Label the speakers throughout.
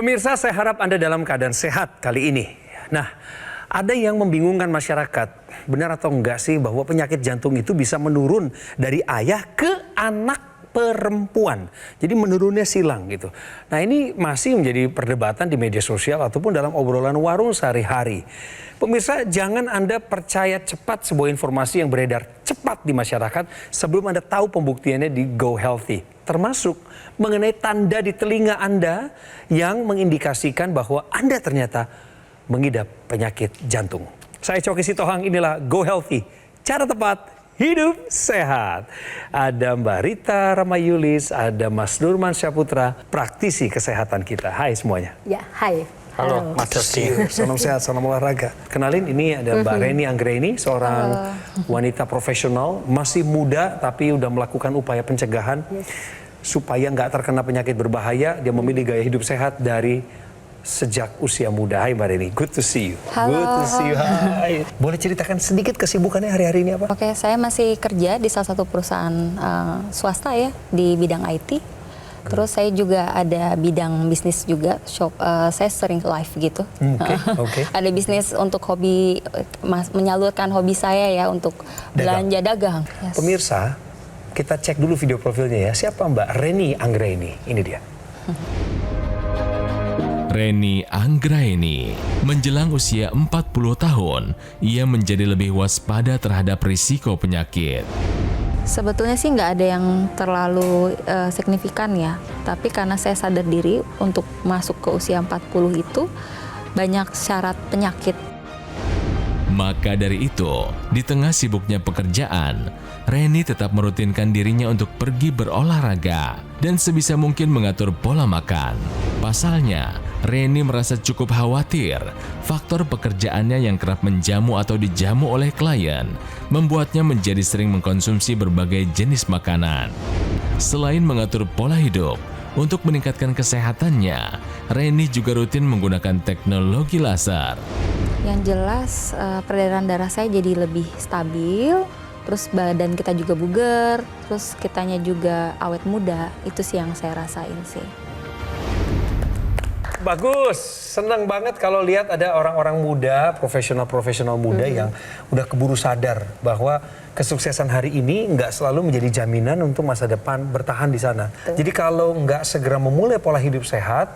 Speaker 1: Pemirsa, saya harap Anda dalam keadaan sehat kali ini. Nah, ada yang membingungkan masyarakat. Benar atau enggak sih bahwa penyakit jantung itu bisa menurun dari ayah ke anak perempuan. Jadi menurunnya silang gitu. Nah, ini masih menjadi perdebatan di media sosial ataupun dalam obrolan warung sehari-hari. Pemirsa, jangan Anda percaya cepat sebuah informasi yang beredar cepat di masyarakat sebelum Anda tahu pembuktiannya di Go Healthy. Termasuk mengenai tanda di telinga Anda yang mengindikasikan bahwa Anda ternyata mengidap penyakit jantung. Saya Coki Sitohang, inilah Go Healthy. Cara tepat hidup sehat. Ada Mbak Rita Ramayulis, ada Mas Nurman Syaputra, praktisi kesehatan kita. Hai semuanya.
Speaker 2: Ya, hai.
Speaker 1: Halo, Mas Syaputra. Salam sehat, salam olahraga. Kenalin, ini ada Mbak Reni Anggraini, seorang wanita profesional, masih muda tapi udah melakukan upaya pencegahan supaya nggak terkena penyakit berbahaya. Dia memilih gaya hidup sehat dari sejak usia muda. Hai Mbak Reni, good to see you.
Speaker 2: Halo.
Speaker 1: Good to see you. Hai. Boleh ceritakan sedikit kesibukannya hari-hari ini apa?
Speaker 2: Oke, saya masih kerja di salah satu perusahaan swasta ya, di bidang IT. Terus saya juga ada bidang bisnis juga, shop. Saya sering live gitu.
Speaker 1: Oke.
Speaker 2: Ada bisnis untuk hobi, menyalurkan hobi saya ya untuk belanja dagang. Yes.
Speaker 1: Pemirsa, kita cek dulu video profilnya ya. Siapa Mbak Reni Anggraini? Ini dia.
Speaker 3: Reni Anggraini, menjelang usia 40 tahun, ia menjadi lebih waspada terhadap risiko penyakit.
Speaker 2: Sebetulnya sih nggak ada yang terlalu signifikan ya. Tapi karena saya sadar diri untuk masuk ke usia 40 itu banyak syarat penyakit.
Speaker 3: Maka dari itu, di tengah sibuknya pekerjaan, Reni tetap merutinkan dirinya untuk pergi berolahraga dan sebisa mungkin mengatur pola makan. Pasalnya, Reni merasa cukup khawatir faktor pekerjaannya yang kerap menjamu atau dijamu oleh klien membuatnya menjadi sering mengkonsumsi berbagai jenis makanan. Selain mengatur pola hidup, untuk meningkatkan kesehatannya, Reni juga rutin menggunakan teknologi laser.
Speaker 2: Yang jelas peredaran darah saya jadi lebih stabil, terus badan kita juga bugar, terus kitanya juga awet muda. Itu sih yang saya rasain sih.
Speaker 1: Bagus, senang banget kalau lihat ada orang-orang muda, profesional muda yang udah keburu sadar bahwa kesuksesan hari ini nggak selalu menjadi jaminan untuk masa depan bertahan di sana. Jadi kalau nggak segera memulai pola hidup sehat,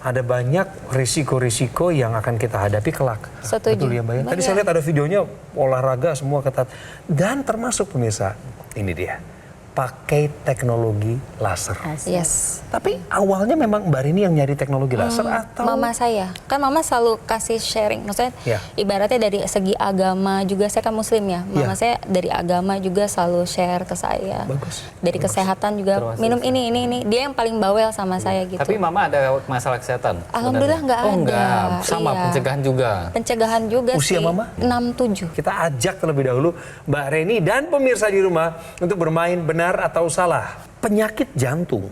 Speaker 1: ada banyak risiko-risiko yang akan kita hadapi kelak.
Speaker 2: Setuju.
Speaker 1: Betul ya Mbak ya? Tadi saya lihat ada videonya olahraga semua ketat. Dan termasuk pemirsa, ini dia. Pakai teknologi laser.
Speaker 2: Yes.
Speaker 1: Tapi awalnya memang Mbak Rini yang nyari teknologi laser atau?
Speaker 2: Mama saya, kan mama selalu kasih sharing. Maksudnya ibaratnya dari segi agama juga, saya kan muslim ya. Mama saya dari agama juga selalu share ke saya.
Speaker 1: Bagus.
Speaker 2: Dari kesehatan juga, minum ini. Dia yang paling bawel sama saya gitu.
Speaker 4: Tapi mama ada masalah kesehatan?
Speaker 2: Alhamdulillah nggak ada.
Speaker 4: Oh enggak, sama pencegahan juga?
Speaker 2: Pencegahan juga
Speaker 1: Usia
Speaker 2: sih.
Speaker 1: mama?
Speaker 2: 67.
Speaker 1: Kita ajak terlebih dahulu Mbak Reni dan pemirsa di rumah untuk bermain benar atau salah. Penyakit jantung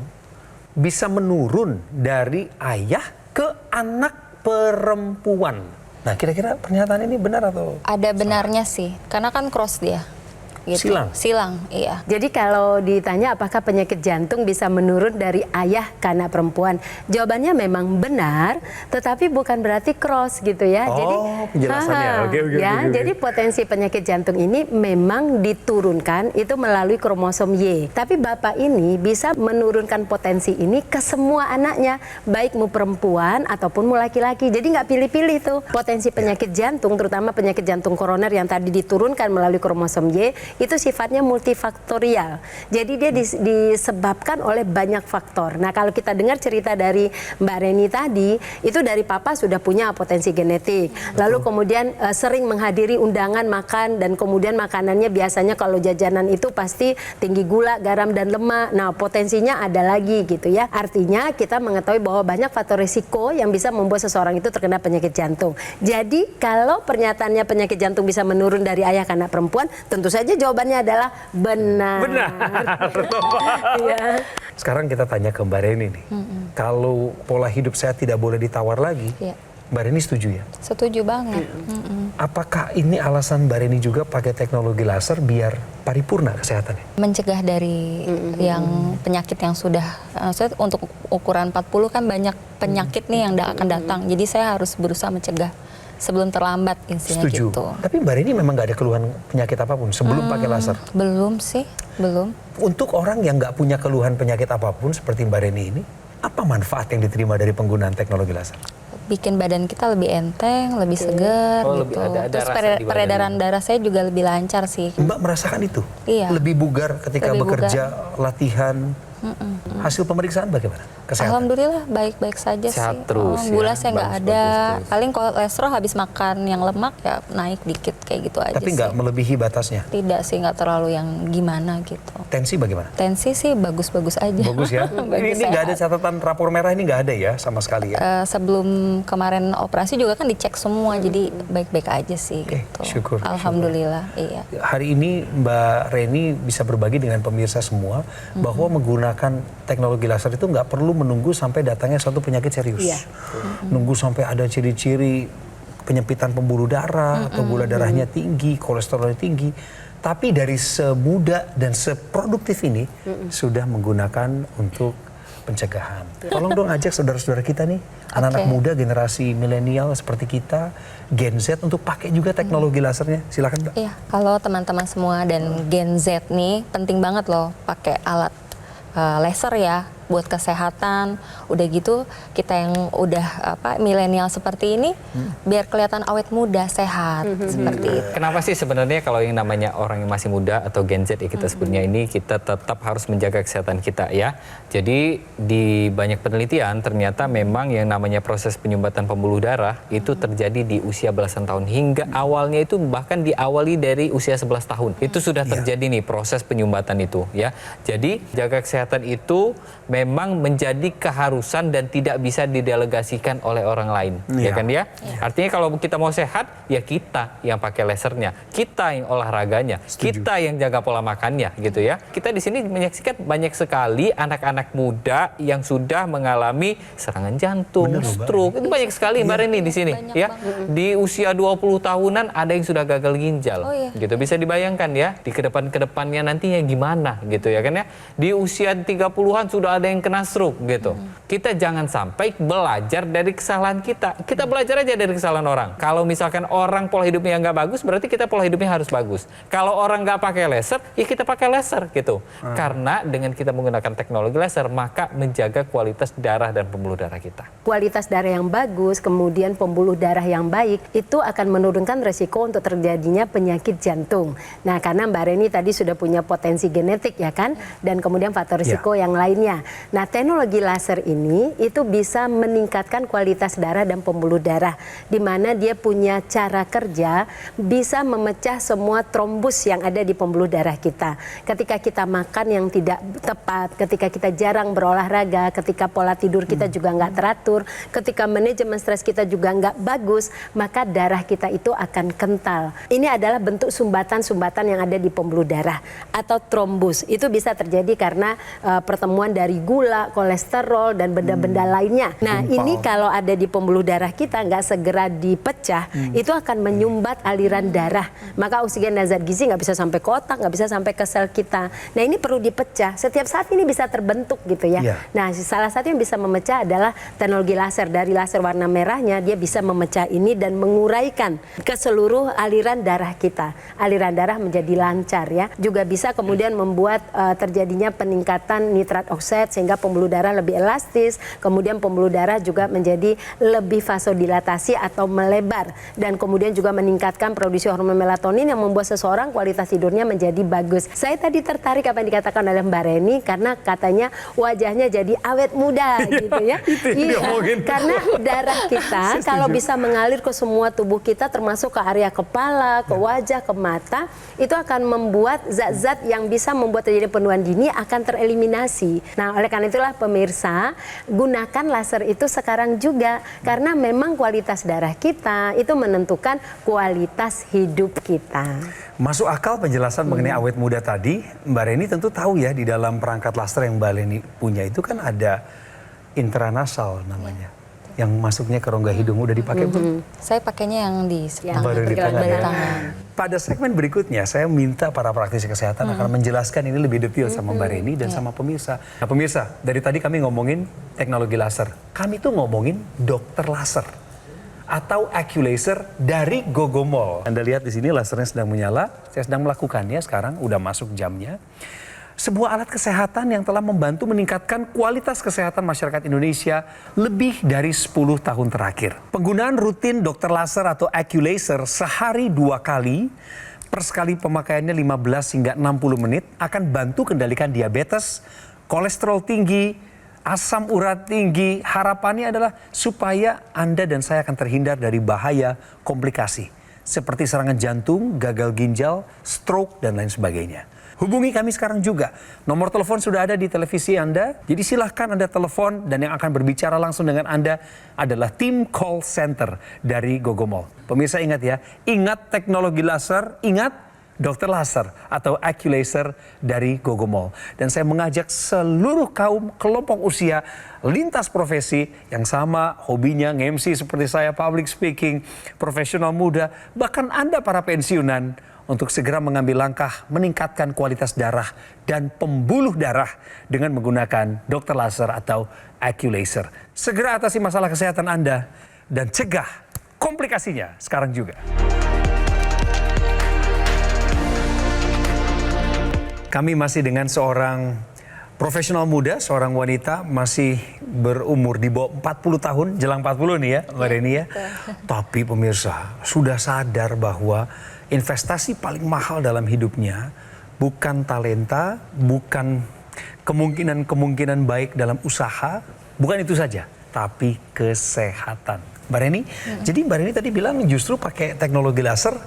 Speaker 1: bisa menurun dari ayah ke anak perempuan. Nah, kira-kira pernyataan ini benar atau
Speaker 2: Ada benarnya sih, karena kan cross dia. Gitu. Silang, iya.
Speaker 5: Jadi kalau ditanya apakah penyakit jantung bisa menurun dari ayah ke anak perempuan, jawabannya memang benar, tetapi bukan berarti cross gitu ya.
Speaker 1: Oh,
Speaker 5: jadi
Speaker 1: penjelasannya. Oke.
Speaker 5: Jadi potensi penyakit jantung ini memang diturunkan itu melalui kromosom Y. Tapi bapak ini bisa menurunkan potensi ini ke semua anaknya, baik mau perempuan ataupun mau laki-laki. Jadi nggak pilih-pilih tuh potensi penyakit jantung, terutama penyakit jantung koroner yang tadi diturunkan melalui kromosom Y. Itu sifatnya multifaktorial. Jadi dia disebabkan oleh banyak faktor. Nah, kalau kita dengar cerita dari Mbak Reni tadi, itu dari papa sudah punya potensi genetik. Lalu kemudian sering menghadiri undangan makan dan kemudian makanannya biasanya kalau jajanan itu pasti tinggi gula, garam dan lemak. Nah, potensinya ada lagi gitu ya. Artinya kita mengetahui bahwa banyak faktor risiko yang bisa membuat seseorang itu terkena penyakit jantung. Jadi kalau pernyataannya penyakit jantung bisa menurun dari ayah ke anak perempuan, tentu saja jawabannya adalah benar.
Speaker 1: Benar.
Speaker 5: Ya.
Speaker 1: Sekarang kita tanya ke Mbak Reni nih. Kalau pola hidup sehat tidak boleh ditawar lagi, Mbak Reni setuju ya?
Speaker 2: Setuju banget.
Speaker 1: Apakah ini alasan Mbak Reni juga pakai teknologi laser biar paripurna kesehatannya?
Speaker 2: Mencegah dari yang penyakit yang sudah, maksudnya untuk ukuran 40 kan banyak penyakit nih yang akan datang. Jadi saya harus berusaha mencegah sebelum terlambat intinya
Speaker 1: Setuju.
Speaker 2: gitu.
Speaker 1: Tapi Mbak Reni memang nggak ada keluhan penyakit apapun sebelum pakai laser?
Speaker 2: Belum sih, belum.
Speaker 1: Untuk orang yang nggak punya keluhan penyakit apapun seperti Mbak Reni ini, apa manfaat yang diterima dari penggunaan teknologi laser?
Speaker 2: Bikin badan kita lebih enteng, lebih segar
Speaker 4: Oh,
Speaker 2: gitu.
Speaker 4: lebih ada
Speaker 2: Terus
Speaker 4: rasa di badan
Speaker 2: peredaran darah saya juga lebih lancar sih.
Speaker 1: Mbak merasakan itu?
Speaker 2: Iya.
Speaker 1: Lebih bugar ketika
Speaker 2: Lebih
Speaker 1: bekerja, latihan. Hasil pemeriksaan bagaimana? Kesehatan?
Speaker 2: Alhamdulillah baik-baik saja
Speaker 4: Sehat
Speaker 2: sih.
Speaker 4: terus ya.
Speaker 2: Gula saya nggak
Speaker 4: Bagus,
Speaker 2: ada.
Speaker 4: bagus terus.
Speaker 2: Paling kolesterol habis makan yang lemak ya naik dikit kayak gitu aja
Speaker 1: Tapi
Speaker 2: sih.
Speaker 1: nggak melebihi batasnya.
Speaker 2: Tidak sih, nggak terlalu yang gimana gitu.
Speaker 1: Tensi bagaimana?
Speaker 2: Tensi sih bagus-bagus aja.
Speaker 1: Bagus ya.
Speaker 2: Bagus,
Speaker 1: Ini nggak ada
Speaker 2: sehat.
Speaker 1: catatan rapor merah, ini nggak ada ya sama sekali ya.
Speaker 2: Sebelum kemarin operasi juga kan dicek semua, jadi baik-baik aja sih.
Speaker 1: Oke,
Speaker 2: gitu.
Speaker 1: syukur.
Speaker 2: Alhamdulillah, iya.
Speaker 1: Hari ini Mbak Reni bisa berbagi dengan pemirsa semua bahwa menggunakan teknologi laser itu nggak perlu menunggu sampai datangnya suatu penyakit serius.
Speaker 5: Iya.
Speaker 1: Nunggu sampai ada ciri-ciri penyempitan pembuluh darah atau gula darahnya tinggi, kolesterolnya tinggi. Tapi dari semuda dan seproduktif ini sudah menggunakan untuk pencegahan. Tolong dong ajak saudara-saudara kita nih, anak-anak
Speaker 2: Oke.
Speaker 1: muda generasi milenial seperti kita, Gen Z untuk pakai juga teknologi lasernya. Silakan Mbak.
Speaker 2: Iya, kalau teman-teman semua dan Gen Z nih penting banget loh pakai alat laser ya buat kesehatan. Udah gitu kita yang udah milenial seperti ini biar kelihatan awet muda, sehat seperti itu.
Speaker 4: Kenapa sih sebenarnya kalau yang namanya orang yang masih muda atau Gen Z ya kita sebutnya ini, kita tetap harus menjaga kesehatan kita ya. Jadi di banyak penelitian ternyata memang yang namanya proses penyumbatan pembuluh darah itu terjadi di usia belasan tahun, hingga awalnya itu bahkan diawali dari usia 11 tahun. Itu sudah terjadi nih proses penyumbatan itu ya. Jadi jaga kesehatan itu memang menjadi keharusan dan tidak bisa didelegasikan oleh orang lain, ya kan ya? Artinya kalau kita mau sehat, ya kita yang pakai lasernya, kita yang olahraganya, kita yang jaga pola makannya, gitu ya. Kita di sini menyaksikan banyak sekali anak-anak muda yang sudah mengalami serangan jantung, stroke, itu banyak sekali Mbak Reni di sini,
Speaker 2: Banyak
Speaker 4: ya. Di usia 20 tahunan ada yang sudah gagal ginjal,
Speaker 2: Oh, iya.
Speaker 4: gitu. Bisa dibayangkan ya, di kedepannya nantinya gimana, gitu ya kan ya. Di usia 30-an sudah ada yang kena stroke gitu. Kita jangan sampai belajar dari kesalahan kita. Kita belajar aja dari kesalahan orang. Kalau misalkan orang pola hidupnya nggak bagus, berarti kita pola hidupnya harus bagus. Kalau orang nggak pakai laser, ya kita pakai laser gitu. Karena dengan kita menggunakan teknologi laser, maka menjaga kualitas darah dan pembuluh darah kita.
Speaker 5: Kualitas darah yang bagus, kemudian pembuluh darah yang baik, itu akan menurunkan resiko untuk terjadinya penyakit jantung. Nah, karena Mbak Reni tadi sudah punya potensi genetik ya kan, dan kemudian faktor risiko yang lainnya. Nah, teknologi laser ini itu bisa meningkatkan kualitas darah dan pembuluh darah, di mana dia punya cara kerja bisa memecah semua trombus yang ada di pembuluh darah kita. Ketika kita makan yang tidak tepat, ketika kita jarang berolahraga, ketika pola tidur kita juga nggak teratur, ketika manajemen stres kita juga nggak bagus, maka darah kita itu akan kental. Ini adalah bentuk sumbatan-sumbatan yang ada di pembuluh darah atau trombus. Itu bisa terjadi karena pertemuan dari gula, kolesterol, dan benda-benda lainnya. Nah, ini kalau ada di pembuluh darah kita nggak segera dipecah, itu akan menyumbat aliran darah. Maka oksigen dan zat gizi nggak bisa sampai ke otak, nggak bisa sampai ke sel kita. Nah, ini perlu dipecah. Setiap saat ini bisa terbentuk gitu ya. Nah, salah satu yang bisa memecah adalah teknologi laser. Dari laser warna merahnya, dia bisa memecah ini dan menguraikan ke seluruh aliran darah kita. Aliran darah menjadi lancar ya. Juga bisa kemudian membuat terjadinya peningkatan nitrat oksida sehingga pembuluh darah lebih elastis, kemudian pembuluh darah juga menjadi lebih vasodilatasi atau melebar, dan kemudian juga meningkatkan produksi hormon melatonin yang membuat seseorang kualitas tidurnya menjadi bagus. Saya tadi tertarik apa yang dikatakan oleh Mbak Reni karena katanya wajahnya jadi awet muda gitu ya. Iya, karena darah kita kalau bisa mengalir ke semua tubuh kita termasuk ke area kepala, ke wajah, ke mata, itu akan membuat zat-zat yang bisa membuat terjadi penuaan dini akan tereliminasi. Nah, oleh karena itulah pemirsa, gunakan laser itu sekarang juga karena memang kualitas darah kita itu menentukan kualitas hidup kita.
Speaker 1: Masuk akal penjelasan mengenai awet muda tadi. Mbak Reni tentu tahu ya, di dalam perangkat laser yang Mbak Reni punya itu kan ada intranasal namanya. yang masuknya ke rongga hidung udah dipakai belum?
Speaker 2: Saya pakainya yang di tangan.
Speaker 1: Baru di tangan
Speaker 2: Di
Speaker 1: ya.
Speaker 2: tangan.
Speaker 1: Pada segmen berikutnya saya minta para praktisi kesehatan akan menjelaskan ini lebih detail sama Mbak Reni dan sama pemirsa. Nah pemirsa, dari tadi kami ngomongin teknologi laser. Kami tuh ngomongin dokter laser atau Aculaser dari Gogomol. Anda lihat di sini lasernya sedang menyala. Saya sedang melakukannya sekarang, udah masuk jamnya. Sebuah alat kesehatan yang telah membantu meningkatkan kualitas kesehatan masyarakat Indonesia lebih dari 10 tahun terakhir. Penggunaan rutin dokter laser atau Aculaser sehari 2 kali per sekali pemakaiannya 15 hingga 60 menit akan bantu kendalikan diabetes, kolesterol tinggi, asam urat tinggi. Harapannya adalah supaya Anda dan saya akan terhindar dari bahaya komplikasi seperti serangan jantung, gagal ginjal, stroke, dan lain sebagainya. Hubungi kami sekarang juga. Nomor telepon sudah ada di televisi Anda. Jadi silahkan Anda telepon dan yang akan berbicara langsung dengan Anda adalah tim call center dari Gogomol. Pemirsa ingat ya, ingat teknologi laser, ingat dokter laser atau Aculaser dari Gogomol. Dan saya mengajak seluruh kaum kelompok usia lintas profesi yang sama hobinya nge-MC seperti saya, public speaking, profesional muda, bahkan Anda para pensiunan untuk segera mengambil langkah meningkatkan kualitas darah dan pembuluh darah dengan menggunakan dokter laser atau Aculaser. Segera atasi masalah kesehatan Anda dan cegah komplikasinya sekarang juga. Kami masih dengan seorang profesional muda, seorang wanita masih berumur di bawah 40 tahun, jelang 40 nih ya Mbak Reni ya. Tapi pemirsa sudah sadar bahwa investasi paling mahal dalam hidupnya bukan talenta, bukan kemungkinan-kemungkinan baik dalam usaha, bukan itu saja, tapi kesehatan. Mbak Reni, jadi Mbak Reni tadi bilang justru pakai teknologi laser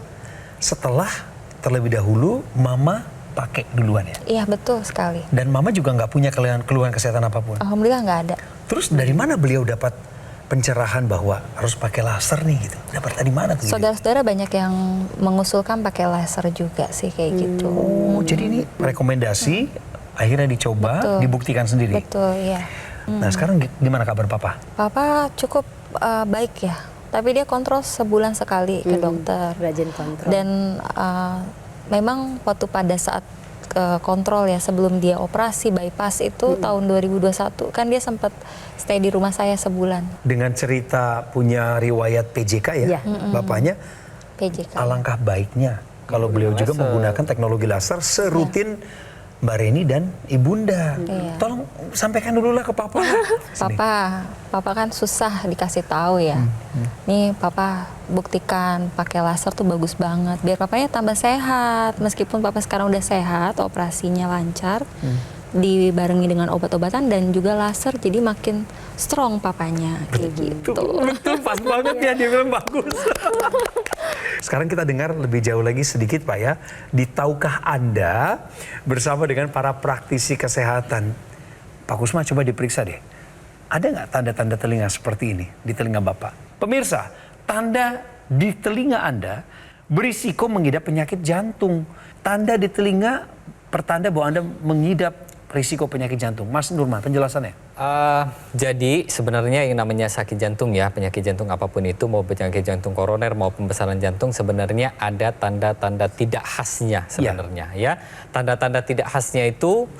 Speaker 1: setelah terlebih dahulu Mama pakai duluan ya?
Speaker 2: Iya betul sekali.
Speaker 1: Dan Mama juga nggak punya keluhan kesehatan apapun?
Speaker 2: Alhamdulillah nggak ada.
Speaker 1: Terus dari mana beliau dapat pencerahan bahwa harus pakai laser nih gitu? Dapat dari mana tuh?
Speaker 2: Saudara-saudara banyak yang mengusulkan pakai laser juga sih kayak gitu.
Speaker 1: Oh, jadi ini rekomendasi akhirnya dicoba,
Speaker 2: Betul.
Speaker 1: dibuktikan sendiri.
Speaker 2: Betul, ya.
Speaker 1: Nah sekarang gimana kabar Papa?
Speaker 2: Papa cukup baik ya, tapi dia kontrol sebulan sekali ke dokter.
Speaker 5: Rajin kontrol.
Speaker 2: Dan memang waktu pada saat kontrol ya sebelum dia operasi bypass itu tahun 2021 kan dia sempat stay di rumah saya sebulan.
Speaker 1: Dengan cerita punya riwayat PJK ya, bapaknya,
Speaker 2: PJK.
Speaker 1: alangkah baiknya kalau beliau juga menggunakan teknologi laser serutin Mbak Reni dan Ibunda.
Speaker 2: Iya.
Speaker 1: Tolong sampaikan dulu lah ke Papa. Sini.
Speaker 2: Papa kan susah dikasih tahu ya. Nih Papa buktikan pakai laser tuh bagus banget. Biar Papanya tambah sehat. Meskipun Papa sekarang udah sehat, operasinya lancar, dibarengi dengan obat-obatan dan juga laser, jadi makin strong Papanya kayak gitu.
Speaker 1: Betul, pas banget ya dia bilang bagus. Sekarang kita dengar lebih jauh lagi sedikit Pak ya. Di tahukah Anda bersama dengan para praktisi kesehatan. Pak Kusma coba diperiksa deh. Ada nggak tanda-tanda telinga seperti ini di telinga Bapak? Pemirsa, tanda di telinga Anda berisiko mengidap penyakit jantung. Tanda di telinga pertanda bahwa Anda mengidap risiko penyakit jantung. Mas Nurman, penjelasannya.
Speaker 4: Jadi sebenarnya yang namanya sakit jantung ya, penyakit jantung apapun itu, mau penyakit jantung koroner maupun pembesaran jantung, sebenarnya ada tanda-tanda tidak khasnya sebenarnya ya. Tanda-tanda tidak khasnya itu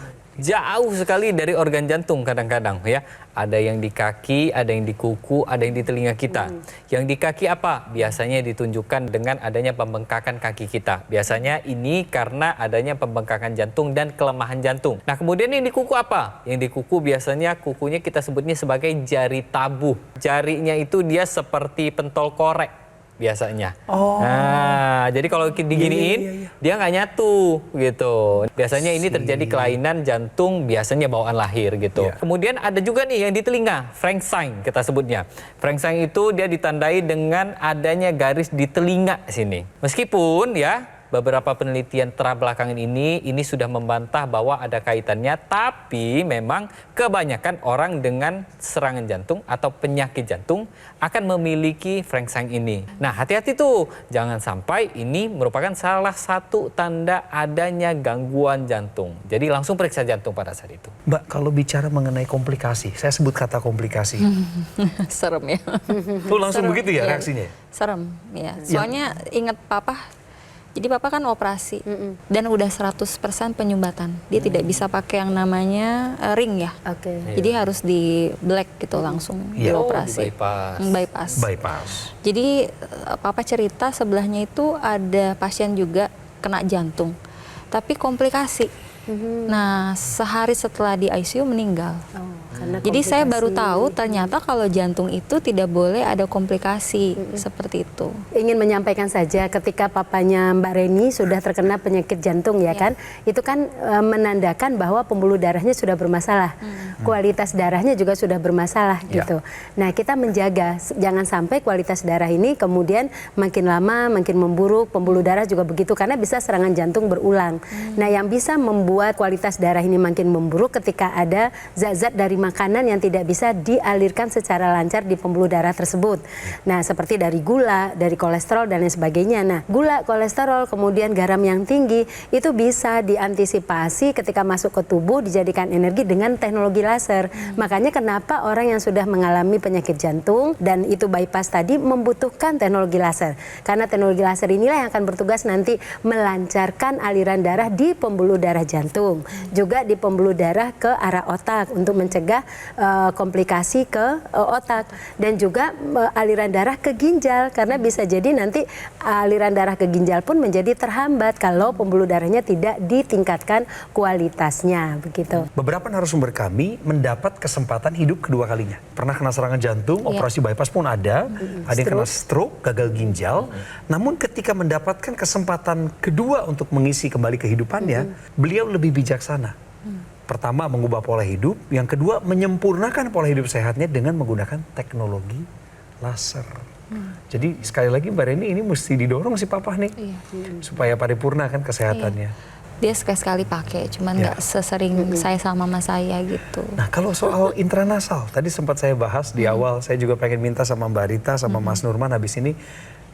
Speaker 4: jauh sekali dari organ jantung kadang-kadang ya. Ada yang di kaki, ada yang di kuku, ada yang di telinga kita. Yang di kaki apa? Biasanya ditunjukkan dengan adanya pembengkakan kaki kita. Biasanya ini karena adanya pembengkakan jantung dan kelemahan jantung. Nah kemudian yang di kuku apa? Yang di kuku biasanya kukunya kita sebutnya sebagai jari tabuh. Jarinya itu dia seperti pentol korek biasanya. Nah, jadi kalau diginiin dia nggak nyatu gitu. Biasanya ini terjadi kelainan jantung, biasanya bawaan lahir gitu. Kemudian ada juga nih yang di telinga, Frank sign kita sebutnya. Frank sign itu dia ditandai dengan adanya garis di telinga sini. Meskipun ya beberapa penelitian terbelakangan ini sudah membantah bahwa ada kaitannya, tapi memang kebanyakan orang dengan serangan jantung atau penyakit jantung akan memiliki frengseng ini. Nah, hati-hati tuh, jangan sampai ini merupakan salah satu tanda adanya gangguan jantung. Jadi langsung periksa jantung pada saat itu.
Speaker 1: Mbak, kalau bicara mengenai komplikasi, saya sebut kata komplikasi.
Speaker 2: Serem ya.
Speaker 1: Tuh langsung
Speaker 2: Serem,
Speaker 1: begitu ya
Speaker 2: iya.
Speaker 1: reaksinya?
Speaker 2: Serem ya. Soalnya ingat papa, jadi papa kan operasi dan udah 100% penyumbatan. Dia tidak bisa pakai yang namanya ring ya.
Speaker 5: Oke.
Speaker 2: Jadi harus di black gitu langsung
Speaker 1: Iya.
Speaker 2: dioperasi.
Speaker 4: Oh, di bypass.
Speaker 2: Bypass.
Speaker 1: Bypass.
Speaker 2: Jadi papa cerita sebelahnya itu ada pasien juga kena jantung, tapi komplikasi. Nah, sehari setelah di ICU meninggal.
Speaker 5: Oh, karena
Speaker 2: Jadi saya baru
Speaker 5: komplikasi.
Speaker 2: tahu ternyata kalau jantung itu tidak boleh ada komplikasi seperti itu.
Speaker 5: Ingin menyampaikan saja ketika papanya Mbak Reni sudah terkena penyakit jantung ya kan, itu kan menandakan bahwa pembuluh darahnya sudah bermasalah, kualitas darahnya juga sudah bermasalah
Speaker 1: Ya.
Speaker 5: gitu. Nah, kita menjaga jangan sampai kualitas darah ini kemudian makin lama makin memburuk, pembuluh darah juga begitu karena bisa serangan jantung berulang. Nah, yang bisa membuat kualitas darah ini makin memburuk ketika ada zat-zat dari makanan yang tidak bisa dialirkan secara lancar di pembuluh darah tersebut. Nah, seperti dari gula, dari kolesterol dan lain sebagainya. Nah, gula, kolesterol, kemudian garam yang tinggi itu bisa diantisipasi ketika masuk ke tubuh dijadikan energi dengan teknologi laser. Makanya kenapa orang yang sudah mengalami penyakit jantung dan itu bypass tadi membutuhkan teknologi laser. Karena teknologi laser inilah yang akan bertugas nanti melancarkan aliran darah di pembuluh darah jantung. Juga di pembuluh darah ke arah otak untuk mencegah komplikasi ke otak dan juga aliran darah ke ginjal karena bisa jadi nanti aliran darah ke ginjal pun menjadi terhambat kalau pembuluh darahnya tidak ditingkatkan kualitasnya begitu.
Speaker 1: Beberapa narasumber kami mendapat kesempatan hidup kedua kalinya. Pernah kena serangan jantung, operasi bypass pun ada yang kena stroke, gagal ginjal. Namun ketika mendapatkan kesempatan kedua untuk mengisi kembali kehidupannya, beliau lebih bijaksana. Pertama, mengubah pola hidup. Yang kedua, menyempurnakan pola hidup sehatnya dengan menggunakan teknologi laser. Jadi sekali lagi Mbak Reni ini mesti didorong si papa nih. Supaya paripurna kan kesehatannya.
Speaker 2: Dia sekali-sekali pakai, cuman nggak sesering saya sama mama saya gitu.
Speaker 1: Nah, kalau soal intranasal, tadi sempat saya bahas di awal, saya juga pengen minta sama Mbak Rita, sama Mas Nurman habis ini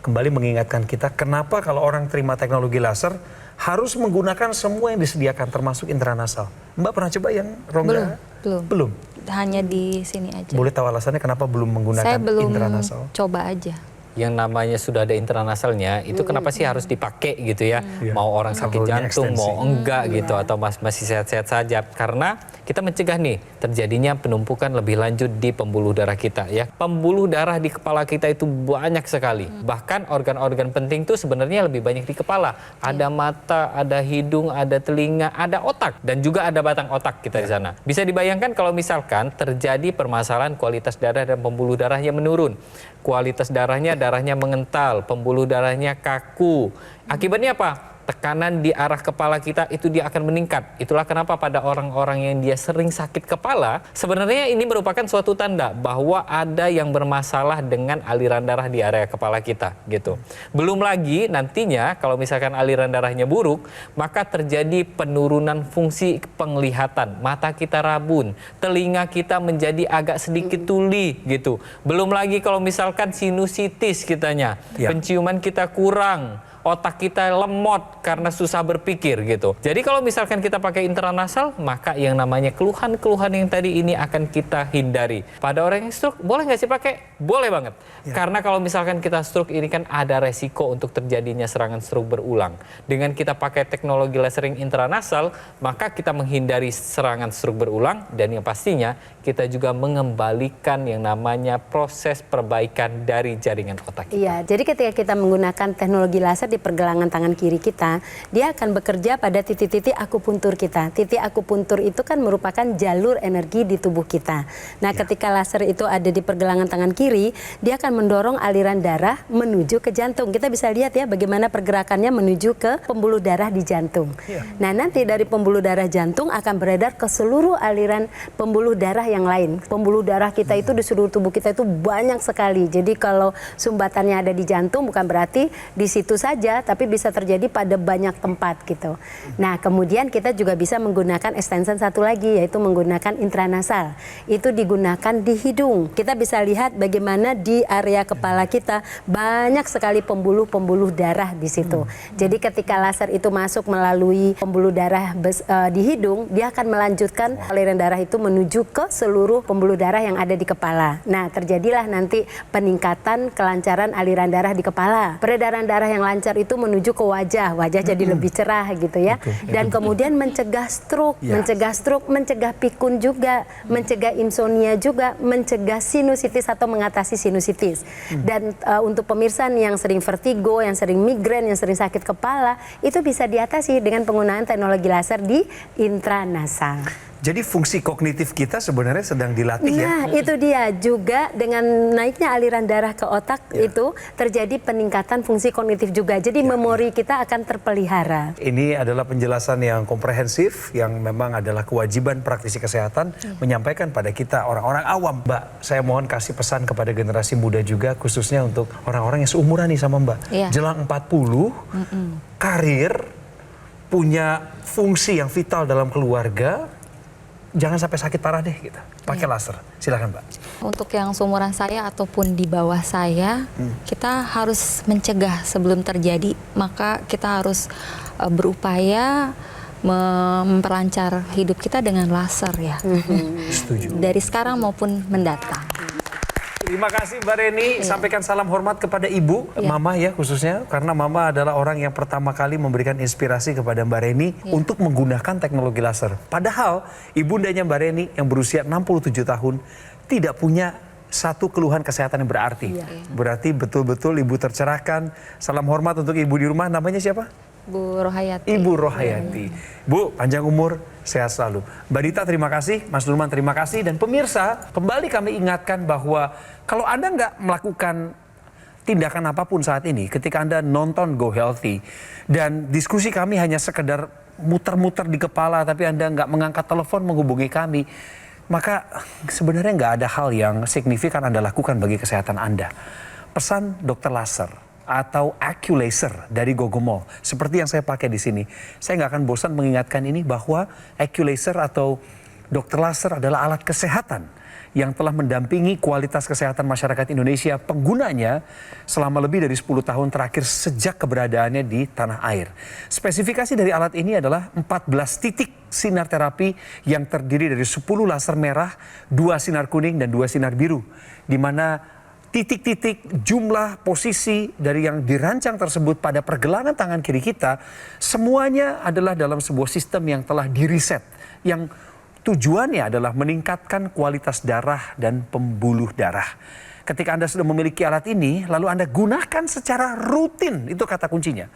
Speaker 1: kembali mengingatkan kita, kenapa kalau orang terima teknologi laser, harus menggunakan semua yang disediakan, termasuk intranasal. Mbak pernah coba yang rongga?
Speaker 2: Belum. Hanya di sini aja.
Speaker 1: Boleh tahu alasannya kenapa belum menggunakan
Speaker 2: Saya belum
Speaker 1: intranasal?
Speaker 2: coba aja.
Speaker 4: Yang namanya sudah ada intranasalnya itu kenapa sih harus dipakai gitu ya? Mau orang sakit
Speaker 1: Waktunya
Speaker 4: jantung, mau
Speaker 1: ekstensi.
Speaker 4: enggak gitu, atau masih sehat-sehat saja? Karena kita mencegah nih terjadinya penumpukan lebih lanjut di pembuluh darah kita ya. Pembuluh darah di kepala kita itu banyak sekali. Bahkan organ-organ penting itu sebenarnya lebih banyak di kepala. Ada mata, ada hidung, ada telinga, ada otak, dan juga ada batang otak kita di sana. Bisa dibayangkan kalau misalkan terjadi permasalahan kualitas darah dan pembuluh darahnya menurun. Kualitas darahnya mengental, pembuluh darahnya kaku. Akibatnya apa? Tekanan di arah kepala kita itu dia akan meningkat. Itulah kenapa pada orang-orang yang dia sering sakit kepala, sebenarnya ini merupakan suatu tanda bahwa ada yang bermasalah dengan aliran darah di area kepala kita gitu. Belum lagi nantinya kalau misalkan aliran darahnya buruk, maka terjadi penurunan fungsi penglihatan. Mata kita rabun, telinga kita menjadi agak sedikit tuli gitu. Belum lagi kalau misalkan sinusitis kitanya, penciuman kita kurang, otak kita lemot karena susah berpikir gitu. Jadi kalau misalkan kita pakai intranasal, maka yang namanya keluhan-keluhan yang tadi ini akan kita hindari. Pada orang yang stroke, boleh nggak sih pakai? Boleh banget. Karena kalau misalkan kita stroke ini kan ada resiko untuk terjadinya serangan stroke berulang. Dengan kita pakai teknologi lasering intranasal, maka kita menghindari serangan stroke berulang dan yang pastinya kita juga mengembalikan yang namanya proses perbaikan dari jaringan otak kita.
Speaker 5: Iya, jadi ketika kita menggunakan teknologi laser di pergelangan tangan kiri kita, dia akan bekerja pada titik-titik akupuntur kita. Titik akupuntur itu kan merupakan jalur energi di tubuh kita. Nah, ketika laser itu ada di pergelangan tangan kiri, dia akan mendorong aliran darah menuju ke jantung. Kita bisa lihat ya bagaimana pergerakannya menuju ke pembuluh darah di jantung. Nah, nanti dari pembuluh darah jantung akan beredar ke seluruh aliran pembuluh darah yang lain. Pembuluh darah kita itu di seluruh tubuh kita itu banyak sekali. Jadi kalau sumbatannya ada di jantung bukan berarti di situ saja saja, tapi bisa terjadi pada banyak tempat gitu. Nah, kemudian kita juga bisa menggunakan extension satu lagi, yaitu menggunakan intranasal. Itu digunakan di hidung. Kita bisa lihat bagaimana di area kepala kita banyak sekali pembuluh-pembuluh darah di situ. Jadi ketika laser itu masuk melalui pembuluh darah di hidung, dia akan melanjutkan aliran darah itu menuju ke seluruh pembuluh darah yang ada di kepala. Nah, terjadilah nanti peningkatan kelancaran aliran darah di kepala. Peredaran darah yang lancar itu menuju ke wajah jadi lebih cerah gitu ya. Dan kemudian mencegah stroke, mencegah pikun juga, mencegah insomnia juga, mencegah sinusitis atau mengatasi sinusitis. Dan untuk pemirsa yang sering vertigo, yang sering migrain, yang sering sakit kepala, itu bisa diatasi dengan penggunaan teknologi laser di intranasal.
Speaker 1: Jadi fungsi kognitif kita sebenarnya sedang dilatih ya.
Speaker 5: Nah, itu dia juga dengan naiknya aliran darah ke otak itu terjadi peningkatan fungsi kognitif juga. Jadi memori kita akan terpelihara.
Speaker 1: Ini adalah penjelasan yang komprehensif yang memang adalah kewajiban praktisi kesehatan menyampaikan pada kita orang-orang awam. Mbak, saya mohon kasih pesan kepada generasi muda juga, khususnya untuk orang-orang yang seumuran nih sama Mbak. Jelang 40, karir, punya fungsi yang vital dalam keluarga, jangan sampai sakit parah deh gitu. Pakai laser. Silakan, Mbak.
Speaker 2: Untuk yang seumuran saya ataupun di bawah saya, kita harus mencegah sebelum terjadi. Maka kita harus berupaya memperlancar hidup kita dengan laser ya.
Speaker 1: Setuju.
Speaker 2: Dari sekarang maupun mendatang.
Speaker 1: Terima kasih Mbak Reni, sampaikan salam hormat kepada Ibu, Mama ya khususnya, karena Mama adalah orang yang pertama kali memberikan inspirasi kepada Mbak Reni untuk menggunakan teknologi laser. Padahal ibundanya Mbak Reni yang berusia 67 tahun tidak punya satu keluhan kesehatan yang berarti. Berarti betul-betul Ibu tercerahkan. Salam hormat untuk Ibu di rumah, namanya siapa?
Speaker 2: Bu Rohayati.
Speaker 1: Ibu Rohayati. Bu, panjang umur, sehat selalu. Mbak Dita terima kasih, Mas Nurman terima kasih. Dan pemirsa, kembali kami ingatkan bahwa kalau Anda nggak melakukan tindakan apapun saat ini, ketika Anda nonton Go Healthy, dan diskusi kami hanya sekedar muter-muter di kepala, tapi Anda nggak mengangkat telepon menghubungi kami, maka sebenarnya nggak ada hal yang signifikan Anda lakukan bagi kesehatan Anda. Pesan dokter laser atau AccuLaser dari Gogomol seperti yang saya pakai di sini. Saya nggak akan bosan mengingatkan ini bahwa AccuLaser atau dokter laser adalah alat kesehatan yang telah mendampingi kualitas kesehatan masyarakat Indonesia penggunanya selama lebih dari 10 tahun terakhir sejak keberadaannya di tanah air. Spesifikasi dari alat ini adalah 14 titik sinar terapi yang terdiri dari 10 laser merah, 2 sinar kuning dan 2 sinar biru, di mana titik-titik jumlah posisi dari yang dirancang tersebut pada pergelangan tangan kiri kita semuanya adalah dalam sebuah sistem yang telah diriset, yang tujuannya adalah meningkatkan kualitas darah dan pembuluh darah. Ketika Anda sudah memiliki alat ini, lalu Anda gunakan secara rutin, itu kata kuncinya,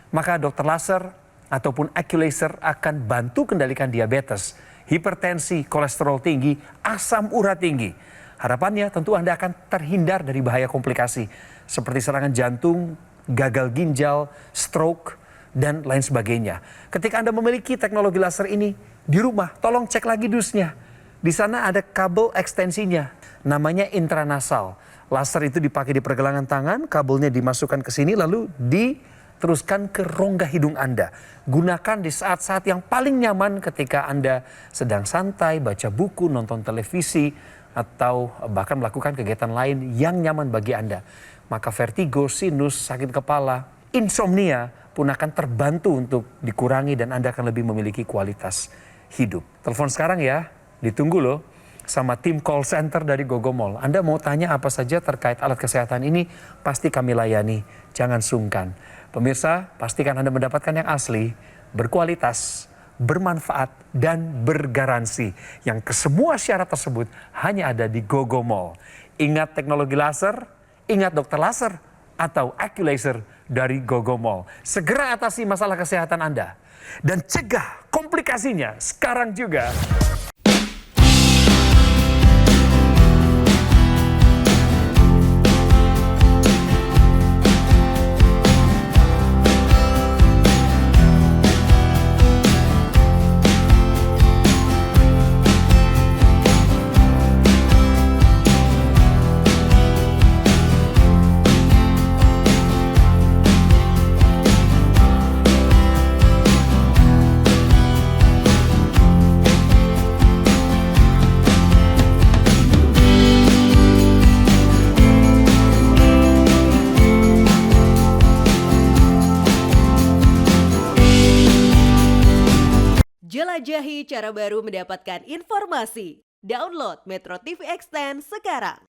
Speaker 1: maka dokter laser ataupun AccuLaser akan bantu kendalikan diabetes, hipertensi, kolesterol tinggi, asam urat tinggi. Harapannya tentu Anda akan terhindar dari bahaya komplikasi seperti serangan jantung, gagal ginjal, stroke, dan lain sebagainya. Ketika Anda memiliki teknologi laser ini di rumah, tolong cek lagi dusnya. Di sana ada kabel ekstensinya, namanya intranasal. Laser itu dipakai di pergelangan tangan, kabelnya dimasukkan ke sini lalu diteruskan ke rongga hidung Anda. Gunakan di saat-saat yang paling nyaman ketika Anda sedang santai, baca buku, nonton televisi, atau bahkan melakukan kegiatan lain yang nyaman bagi Anda. Maka vertigo, sinus, sakit kepala, insomnia pun akan terbantu untuk dikurangi dan Anda akan lebih memiliki kualitas hidup. Telepon sekarang ya, ditunggu loh sama tim call center dari Gogomol. Anda mau tanya apa saja terkait alat kesehatan ini, pasti kami layani. Jangan sungkan. Pemirsa, pastikan Anda mendapatkan yang asli, berkualitas, bermanfaat, dan bergaransi. Yang kesemua syarat tersebut hanya ada di Gogomol. Ingat teknologi laser, ingat dokter laser, atau AccuLaser dari Gogomol. Segera atasi masalah kesehatan Anda. Dan cegah komplikasinya sekarang juga.
Speaker 6: Jelajahi cara baru mendapatkan informasi. Download Metro TV Extend sekarang.